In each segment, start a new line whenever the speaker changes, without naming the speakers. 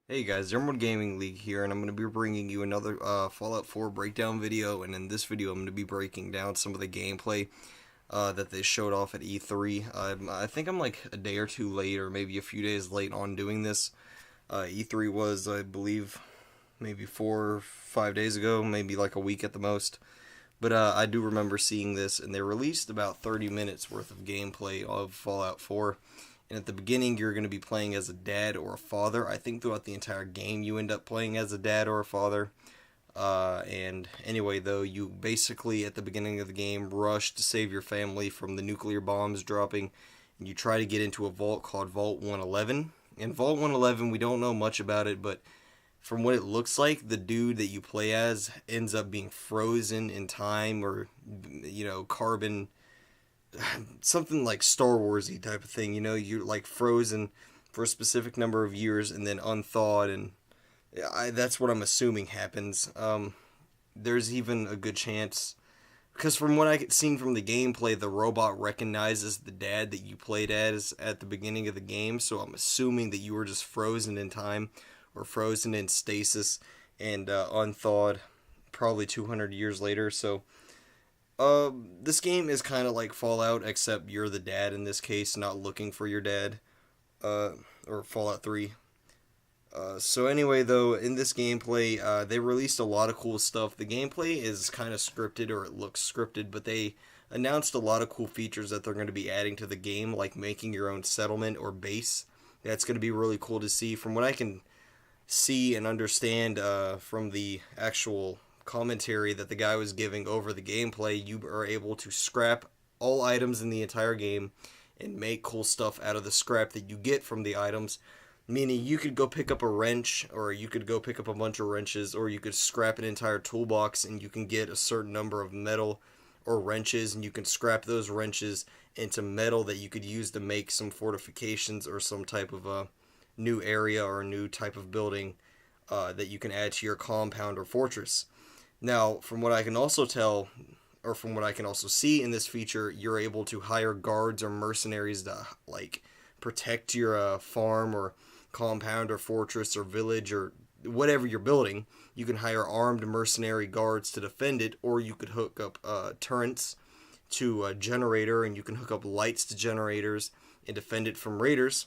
Hey guys, Emerald Gaming League here, and I'm going to be bringing you another Fallout 4 breakdown video. And in this video, I'm going to be breaking down some of the gameplay that they showed off at E3. I think I'm like a day or two late, or maybe a few days late on doing this. E3 was, I believe, maybe 4 or 5 days ago, maybe like a week at the most. But I do remember seeing this, and they released about 30 minutes worth of gameplay of Fallout 4. And at the beginning, you're going to be playing as a dad or a father. I think throughout the entire game, you end up playing as a dad or a father. And anyway, though, you basically, at the beginning of the game, rush to save your family from the nuclear bombs dropping. And you try to get into a vault called Vault 111. And Vault 111, we don't know much about it, but from what it looks like, the dude that you play as ends up being frozen in time, or carbon, something like Star Warsy type of thing. You're like frozen for a specific number of years and then unthawed, and that's what I'm assuming happens. There's even a good chance, because from what I seen from the gameplay, the robot recognizes the dad that you played as at the beginning of the game. So I'm assuming that you were just frozen in time, or frozen in stasis and unthawed, probably 200 years later. So this game is kind of like Fallout, except you're the dad in this case, not looking for your dad, or Fallout 3. So anyway, though, in this gameplay, they released a lot of cool stuff. The gameplay is kind of scripted, or it looks scripted, but they announced a lot of cool features that they're going to be adding to the game, like making your own settlement or base. That's going to be really cool to see. From what I can see and understand from the actual commentary that the guy was giving over the gameplay, you are able to scrap all items in the entire game and make cool stuff out of the scrap that you get from the items. Meaning you could go pick up a wrench, or you could go pick up a bunch of wrenches, or you could scrap an entire toolbox and you can get a certain number of metal or wrenches, and you can scrap those wrenches into metal that you could use to make some fortifications or some type of a new area or a new type of building that you can add to your compound or fortress. Now, from what I can also tell, or from what I can also see in this feature, you're able to hire guards or mercenaries to like protect your farm or compound or fortress or village or whatever you're building. You can hire armed mercenary guards to defend it, or you could hook up turrets to a generator, and you can hook up lights to generators and defend it from raiders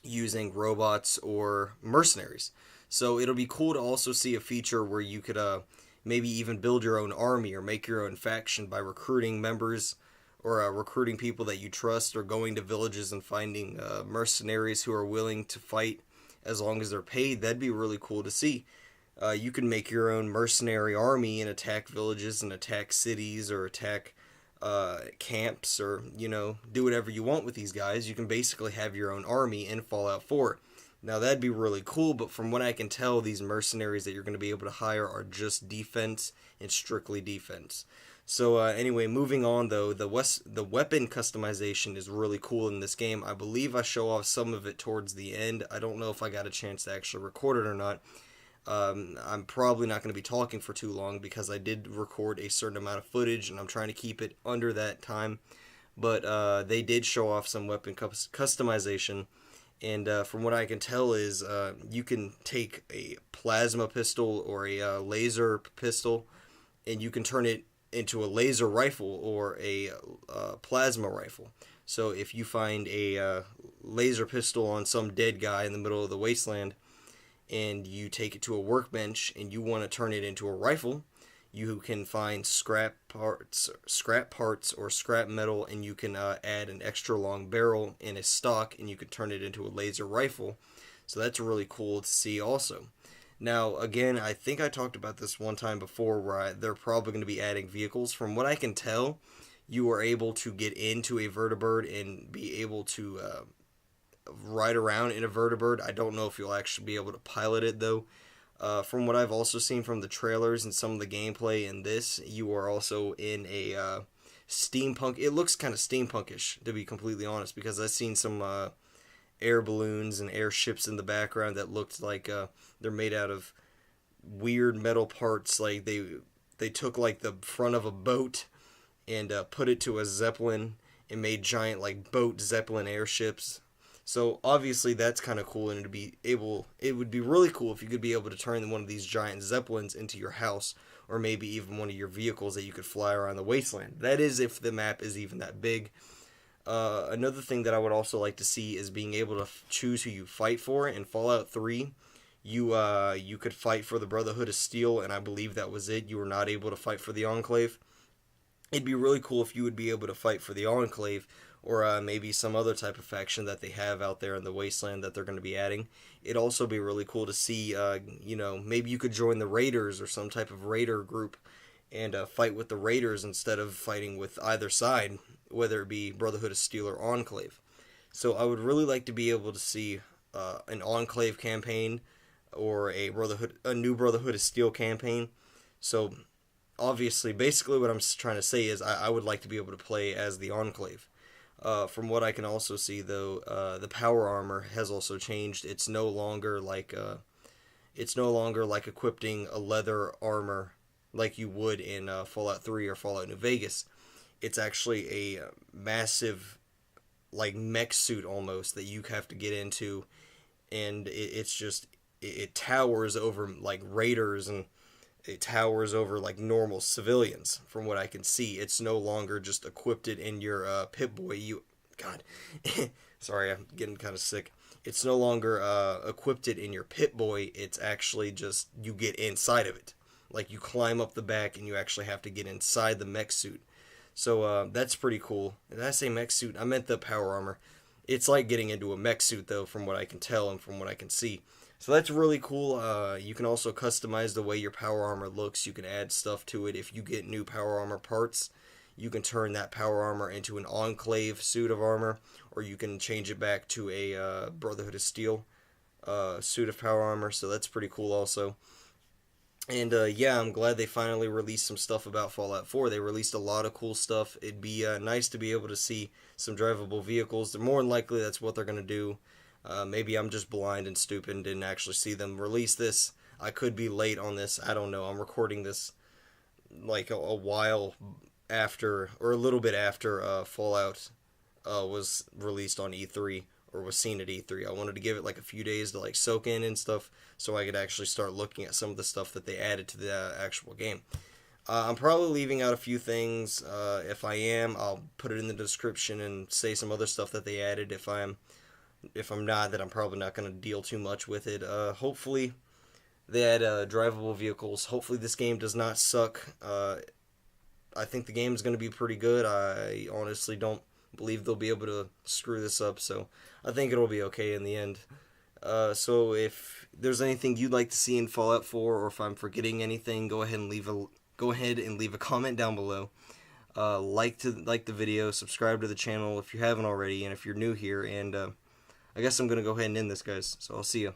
using robots or mercenaries. So it'll be cool to also see a feature where you could maybe even build your own army or make your own faction by recruiting members, or recruiting people that you trust, or going to villages and finding mercenaries who are willing to fight as long as they're paid. That'd be really cool to see. You can make your own mercenary army and attack villages and attack cities, or attack camps, or do whatever you want with these guys. You can basically have your own army in Fallout 4. Now that'd be really cool, but from what I can tell, these mercenaries that you're going to be able to hire are just defense and strictly defense. So anyway, moving on though, the weapon customization is really cool in this game. I believe I show off some of it towards the end. I don't know if I got a chance to actually record it or not. I'm probably not going to be talking for too long because I did record a certain amount of footage, and I'm trying to keep it under that time. But they did show off some weapon customization. And from what I can tell is you can take a plasma pistol or a laser pistol, and you can turn it into a laser rifle or a plasma rifle. So if you find a laser pistol on some dead guy in the middle of the wasteland, and you take it to a workbench and you want to turn it into a rifle, you can find scrap parts or scrap metal, and you can add an extra long barrel in a stock, and you can turn it into a laser rifle. So that's really cool to see also. Now, again, I think I talked about this one time before, where they're probably going to be adding vehicles. From what I can tell, you are able to get into a vertibird and be able to ride around in a vertibird. I don't know if you'll actually be able to pilot it, though. From what I've also seen from the trailers and some of the gameplay in this, you are also in a steampunk. It looks kind of steampunkish, to be completely honest, because I've seen some air balloons and airships in the background that looked like they're made out of weird metal parts. Like they took like the front of a boat and put it to a zeppelin and made giant like boat zeppelin airships. So obviously that's kind of cool, and it would be really cool if you could be able to turn one of these giant zeppelins into your house, or maybe even one of your vehicles that you could fly around the wasteland. That is if the map is even that big. Another thing that I would also like to see is being able to choose who you fight for. In Fallout 3, you could fight for the Brotherhood of Steel, and I believe that was it. You were not able to fight for the Enclave. It'd be really cool if you would be able to fight for the Enclave, or maybe some other type of faction that they have out there in the wasteland that they're going to be adding. It'd also be really cool to see, maybe you could join the Raiders or some type of Raider group and fight with the Raiders instead of fighting with either side, whether it be Brotherhood of Steel or Enclave. So I would really like to be able to see an Enclave campaign or a new Brotherhood of Steel campaign. So obviously, basically what I'm trying to say is I would like to be able to play as the Enclave. From what I can also see, though, the power armor has also changed. It's no longer like equipping a leather armor like you would in Fallout 3 or Fallout New Vegas. It's actually a massive, like, mech suit almost that you have to get into, and it towers over like raiders, and it towers over like normal civilians. From what I can see, it's no longer just equipped it in your Pip-Boy. God, sorry, I'm getting kind of sick. It's no longer equipped it in your Pip-Boy. It's actually just you get inside of it. Like you climb up the back and you actually have to get inside the mech suit. So that's pretty cool. Did I say mech suit? I meant the power armor. It's like getting into a mech suit though, from what I can tell and from what I can see. So that's really cool. You can also customize the way your power armor looks. You can add stuff to it. If you get new power armor parts, you can turn that power armor into an Enclave suit of armor, or you can change it back to a Brotherhood of Steel suit of power armor. So that's pretty cool also. And yeah, I'm glad they finally released some stuff about Fallout 4. They released a lot of cool stuff. It'd be nice to be able to see some drivable vehicles. More than likely, that's what they're going to do. Maybe I'm just blind and stupid and didn't actually see them release this. I could be late on this. I don't know. I'm recording this like a while after, or a little bit after Fallout was released on E3, or was seen at E3. I wanted to give it like a few days to like soak in and stuff, so I could actually start looking at some of the stuff that they added to the actual game. I'm probably leaving out a few things. If I am, I'll put it in the description and say some other stuff that they added. If I'm not, then I'm probably not going to deal too much with it. Hopefully they add drivable vehicles. Hopefully this game does not suck. I think the game is going to be pretty good. I honestly don't believe they'll be able to screw this up, so I think it'll be okay in the end. So if there's anything you'd like to see in Fallout 4, or if I'm forgetting anything, go ahead and leave a comment down below. Like the video, subscribe to the channel if you haven't already, and if you're new here. And I guess I'm gonna go ahead and end this, guys. So I'll see you.